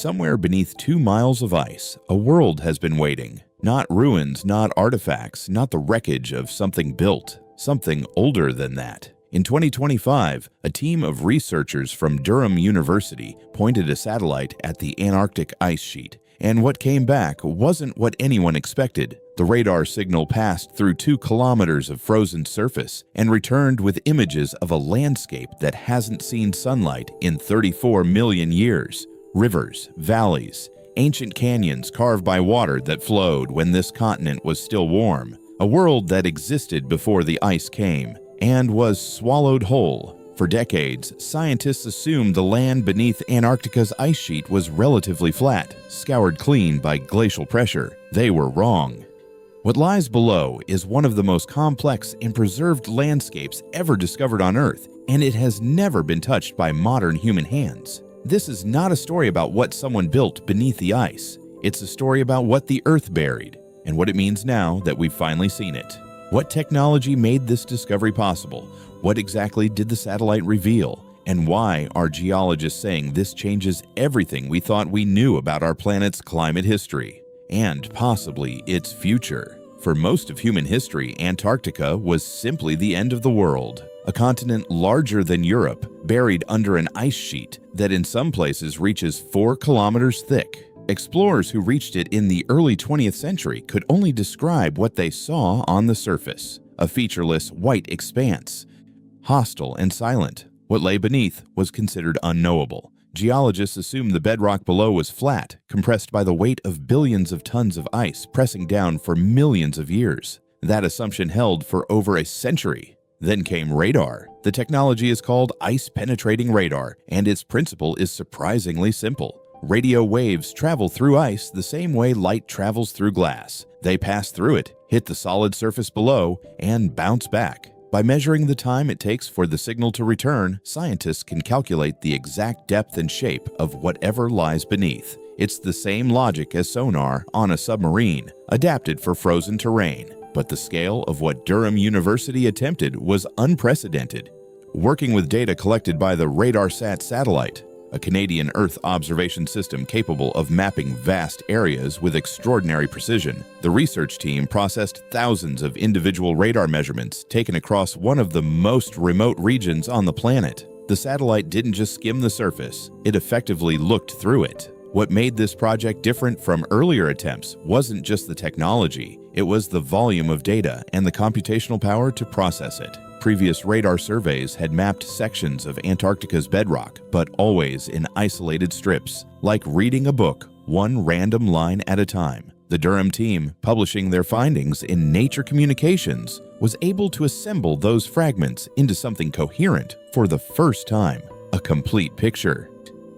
somewhere beneath 2 miles of ice, a world has been waiting. Not ruins, not artifacts, not the wreckage of something built, something older than that. In 2025, a team of researchers from Durham University pointed a satellite at the Antarctic ice sheet, and what came back wasn't what anyone expected. The radar signal passed through 2 kilometers of frozen surface and returned with images of a landscape that hasn't seen sunlight in 34 million years. Rivers, valleys, ancient canyons carved by water that flowed when this continent was still warm. A world that existed before the ice came and was swallowed whole. For decades, scientists assumed the land beneath Antarctica's ice sheet was relatively flat, scoured clean by glacial pressure. They were wrong. What lies below is one of the most complex and preserved landscapes ever discovered on Earth, and it has never been touched by modern human hands. This is not a story about what someone built beneath the ice. It's a story about what the Earth buried, and what it means now that we've finally seen it. What technology made this discovery possible? What exactly did the satellite reveal? And why are geologists saying this changes everything we thought we knew about our planet's climate history? And possibly its future. For most of human history, Antarctica was simply the end of the world. A continent larger than Europe, buried under an ice sheet that in some places reaches 4 kilometers thick. Explorers who reached it in the early 20th century could only describe what they saw on the surface. A featureless white expanse. Hostile and silent. What lay beneath was considered unknowable. Geologists assumed the bedrock below was flat, compressed by the weight of billions of tons of ice pressing down for millions of years. That assumption held for over a century. Then came radar. The technology is called ice-penetrating radar, and its principle is surprisingly simple. Radio waves travel through ice the same way light travels through glass. They pass through it, hit the solid surface below, and bounce back. By measuring the time it takes for the signal to return, scientists can calculate the exact depth and shape of whatever lies beneath. It's the same logic as sonar on a submarine, adapted for frozen terrain. But the scale of what Durham University attempted was unprecedented. Working with data collected by the RADARSAT satellite, a Canadian Earth observation system capable of mapping vast areas with extraordinary precision, the research team processed thousands of individual radar measurements taken across one of the most remote regions on the planet. The satellite didn't just skim the surface, it effectively looked through it. What made this project different from earlier attempts wasn't just the technology, it was the volume of data and the computational power to process it. Previous radar surveys had mapped sections of Antarctica's bedrock, but always in isolated strips, like reading a book, one random line at a time. The Durham team, publishing their findings in Nature Communications, was able to assemble those fragments into something coherent for the first time, a complete picture.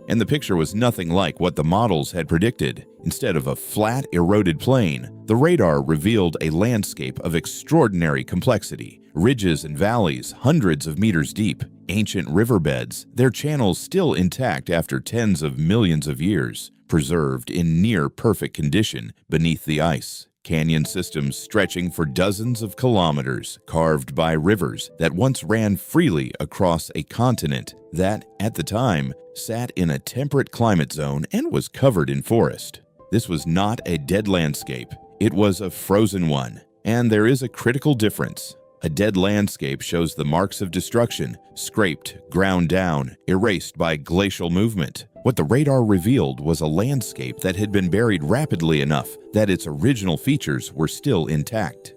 And the picture was nothing like what the models had predicted. Instead of a flat, eroded plain, the radar revealed a landscape of extraordinary complexity. Ridges and valleys hundreds of meters deep, ancient riverbeds, their channels still intact after tens of millions of years, preserved in near-perfect condition beneath the ice. Canyon systems stretching for dozens of kilometers, carved by rivers that once ran freely across a continent that, at the time, sat in a temperate climate zone and was covered in forest. This was not a dead landscape, it was a frozen one. And there is a critical difference. A dead landscape shows the marks of destruction, scraped, ground down, erased by glacial movement. What the radar revealed was a landscape that had been buried rapidly enough that its original features were still intact.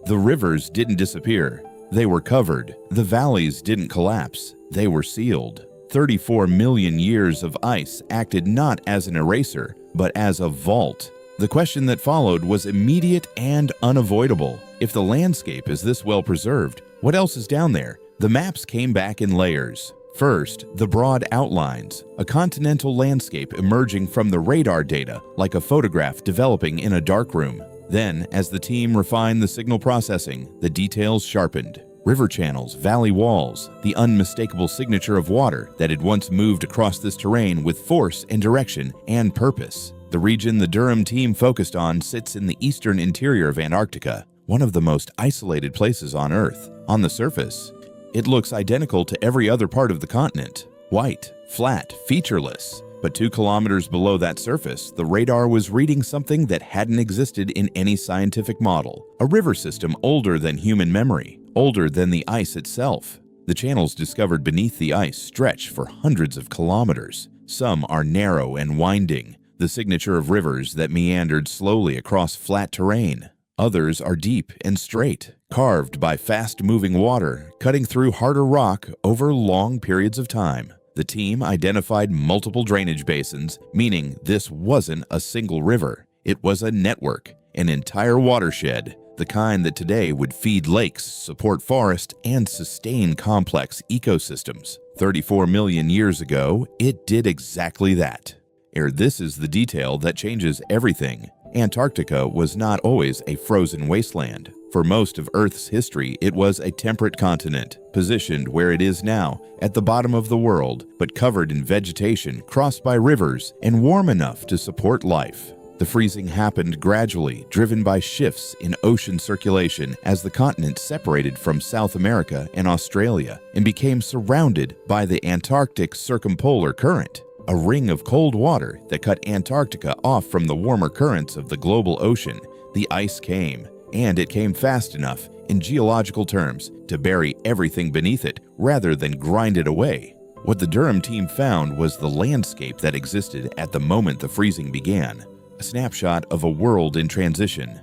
The rivers didn't disappear, they were covered. The valleys didn't collapse, they were sealed. 34 million years of ice acted not as an eraser, but as a vault. The question that followed was immediate and unavoidable. If the landscape is this well preserved, what else is down there? The maps came back in layers. First, the broad outlines, a continental landscape emerging from the radar data, like a photograph developing in a darkroom. Then, as the team refined the signal processing, the details sharpened. River channels, valley walls, the unmistakable signature of water that had once moved across this terrain with force and direction and purpose. The region the Durham team focused on sits in the eastern interior of Antarctica, one of the most isolated places on Earth. On the surface, it looks identical to every other part of the continent. White, flat, featureless. But 2 kilometers below that surface, the radar was reading something that hadn't existed in any scientific model. A river system older than human memory, older than the ice itself. The channels discovered beneath the ice stretch for hundreds of kilometers. Some are narrow and winding, the signature of rivers that meandered slowly across flat terrain. Others are deep and straight, carved by fast-moving water, cutting through harder rock over long periods of time. The team identified multiple drainage basins, meaning this wasn't a single river. It was a network, an entire watershed, the kind that today would feed lakes, support forests, and sustain complex ecosystems. 34 million years ago, it did exactly that. This is the detail that changes everything. Antarctica was not always a frozen wasteland. For most of Earth's history, it was a temperate continent, positioned where it is now, at the bottom of the world, but covered in vegetation, crossed by rivers, and warm enough to support life. The freezing happened gradually, driven by shifts in ocean circulation as the continent separated from South America and Australia and became surrounded by the Antarctic circumpolar current, a ring of cold water that cut Antarctica off from the warmer currents of the global ocean. The ice came, and it came fast enough, in geological terms, to bury everything beneath it rather than grind it away. What the Durham team found was the landscape that existed at the moment the freezing began, a snapshot of a world in transition.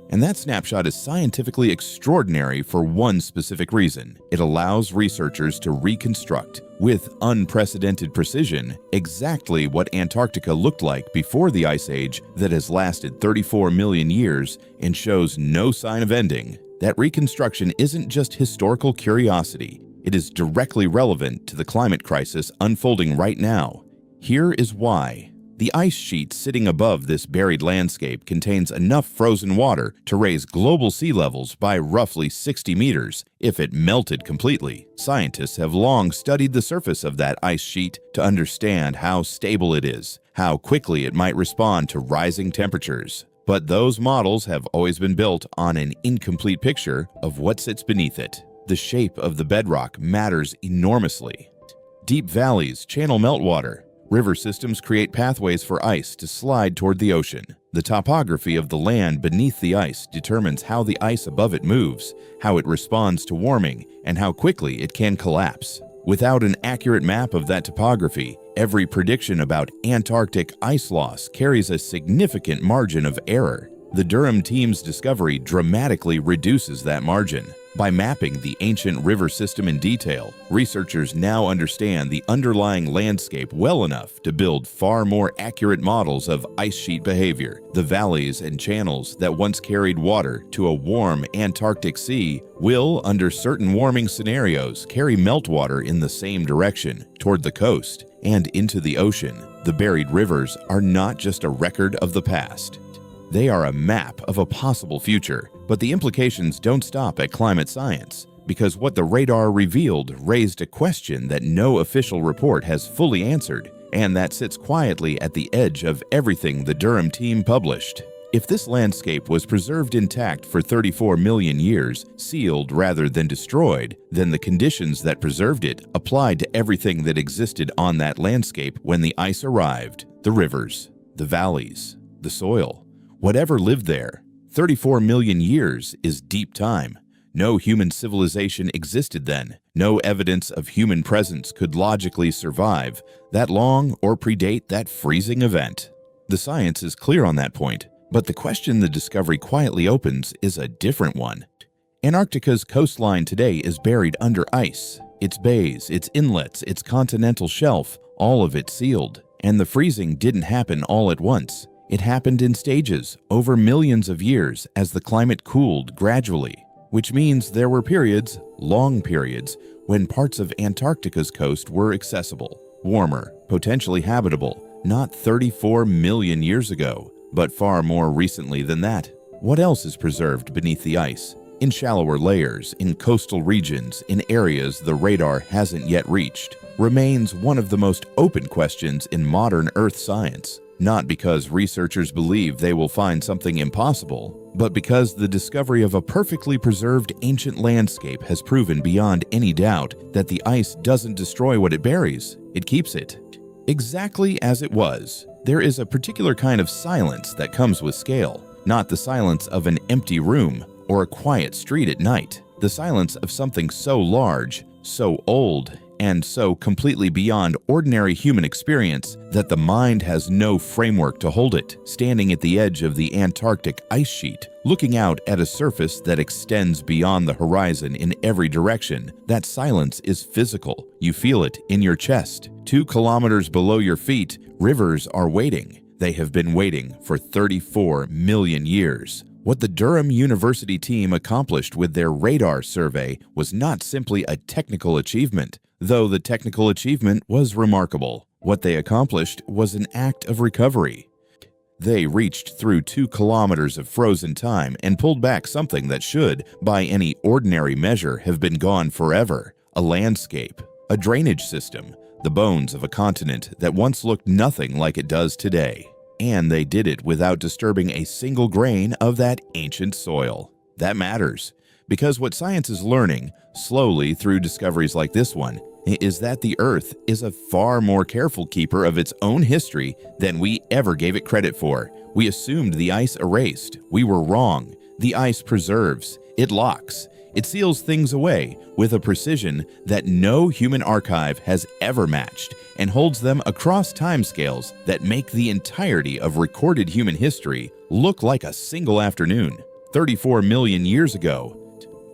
And that snapshot is scientifically extraordinary for one specific reason. It allows researchers to reconstruct, with unprecedented precision, exactly what Antarctica looked like before the Ice Age that has lasted 34 million years and shows no sign of ending. That reconstruction isn't just historical curiosity. It is directly relevant to the climate crisis unfolding right now. Here is why. The ice sheet sitting above this buried landscape contains enough frozen water to raise global sea levels by roughly 60 meters if it melted completely. Scientists have long studied the surface of that ice sheet to understand how stable it is, how quickly it might respond to rising temperatures. But those models have always been built on an incomplete picture of what sits beneath it. The shape of the bedrock matters enormously. Deep valleys channel meltwater. River systems create pathways for ice to slide toward the ocean. The topography of the land beneath the ice determines how the ice above it moves, how it responds to warming, and how quickly it can collapse. Without an accurate map of that topography, every prediction about Antarctic ice loss carries a significant margin of error. The Durham team's discovery dramatically reduces that margin. By mapping the ancient river system in detail, researchers now understand the underlying landscape well enough to build far more accurate models of ice sheet behavior. The valleys and channels that once carried water to a warm Antarctic sea will, under certain warming scenarios, carry meltwater in the same direction, toward the coast and into the ocean. The buried rivers are not just a record of the past. They are a map of a possible future, but the implications don't stop at climate science, because what the radar revealed raised a question that no official report has fully answered, and that sits quietly at the edge of everything the Durham team published. If this landscape was preserved intact for 34 million years, sealed rather than destroyed, then the conditions that preserved it applied to everything that existed on that landscape when the ice arrived: the rivers, the valleys, the soil. Whatever lived there. 34 million years is deep time. No human civilization existed then. No evidence of human presence could logically survive that long or predate that freezing event. The science is clear on that point, but the question the discovery quietly opens is a different one. Antarctica's coastline today is buried under ice. Its bays, its inlets, its continental shelf, all of it sealed. And the freezing didn't happen all at once. It happened in stages, over millions of years, as the climate cooled gradually, which means there were periods, long periods, when parts of Antarctica's coast were accessible, warmer, potentially habitable, not 34 million years ago, but far more recently than that. What else is preserved beneath the ice? In shallower layers, in coastal regions, in areas the radar hasn't yet reached, remains one of the most open questions in modern Earth science. Not because researchers believe they will find something impossible, but because the discovery of a perfectly preserved ancient landscape has proven beyond any doubt that the ice doesn't destroy what it buries, it keeps it. exactly as it was. There is a particular kind of silence that comes with scale, not the silence of an empty room or a quiet street at night. The silence of something so large, so old, and so completely beyond ordinary human experience that the mind has no framework to hold it. Standing at the edge of the Antarctic ice sheet, looking out at a surface that extends beyond the horizon in every direction, that silence is physical. You feel it in your chest. 2 kilometers below your feet, rivers are waiting. They have been waiting for 34 million years. What the Durham University team accomplished with their radar survey was not simply a technical achievement, though the technical achievement was remarkable. What they accomplished was an act of recovery. They reached through 2 kilometers of frozen time and pulled back something that should, by any ordinary measure, have been gone forever: a landscape, a drainage system, the bones of a continent that once looked nothing like it does today. And they did it without disturbing a single grain of that ancient soil. That matters, because what science is learning, slowly through discoveries like this one, is that the Earth is a far more careful keeper of its own history than we ever gave it credit for. We assumed the ice erased. We were wrong. The ice preserves. It locks. It seals things away with a precision that no human archive has ever matched, and holds them across timescales that make the entirety of recorded human history look like a single afternoon. 34 million years ago,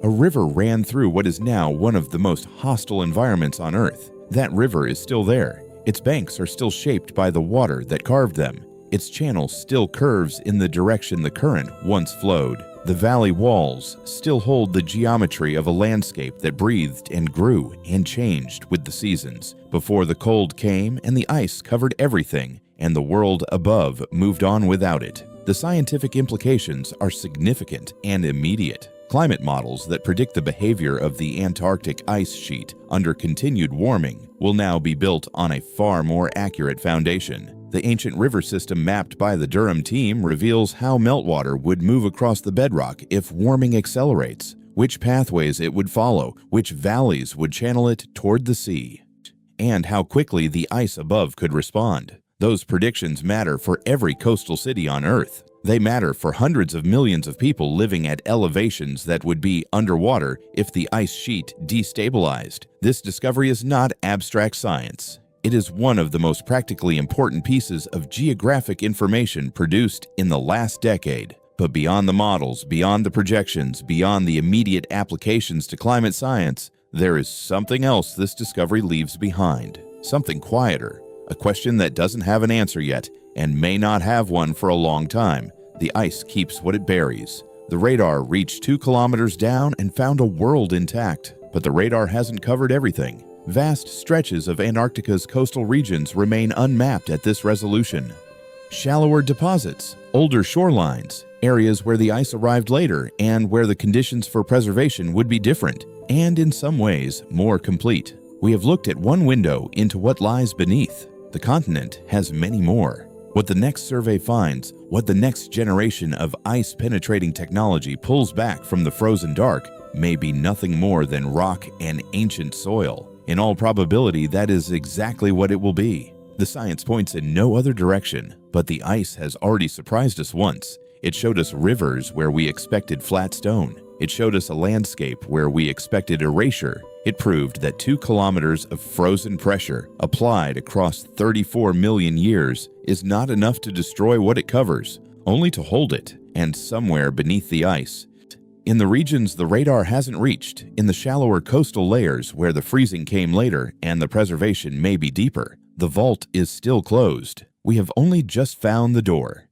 a river ran through what is now one of the most hostile environments on Earth. That river is still there. Its banks are still shaped by the water that carved them. Its channel still curves in the direction the current once flowed. The valley walls still hold the geometry of a landscape that breathed and grew and changed with the seasons, before the cold came and the ice covered everything, and the world above moved on without it. The scientific implications are significant and immediate. Climate models that predict the behavior of the Antarctic ice sheet under continued warming will now be built on a far more accurate foundation. The ancient river system mapped by the Durham team reveals how meltwater would move across the bedrock if warming accelerates, which pathways it would follow, which valleys would channel it toward the sea, and how quickly the ice above could respond. Those predictions matter for every coastal city on Earth. They matter for hundreds of millions of people living at elevations that would be underwater if the ice sheet destabilized. This discovery is not abstract science. It is one of the most practically important pieces of geographic information produced in the last decade. But beyond the models, beyond the projections, beyond the immediate applications to climate science, there is something else this discovery leaves behind. Something quieter, a question that doesn't have an answer yet and may not have one for a long time. The ice keeps what it buries. The radar reached 2 kilometers down and found a world intact, but the radar hasn't covered everything. Vast stretches of Antarctica's coastal regions remain unmapped at this resolution. Shallower deposits, older shorelines, areas where the ice arrived later and where the conditions for preservation would be different, and in some ways more complete. We have looked at one window into what lies beneath. The continent has many more. What the next survey finds, what the next generation of ice-penetrating technology pulls back from the frozen dark, may be nothing more than rock and ancient soil. In all probability, that is exactly what it will be. The science points in no other direction, but the ice has already surprised us once. It showed us rivers where we expected flat stone. It showed us a landscape where we expected erasure. It proved that 2 kilometers of frozen pressure applied across 34 million years is not enough to destroy what it covers, only to hold it, and somewhere beneath the ice. In the regions the radar hasn't reached, in the shallower coastal layers where the freezing came later and the preservation may be deeper, the vault is still closed. We have only just found the door.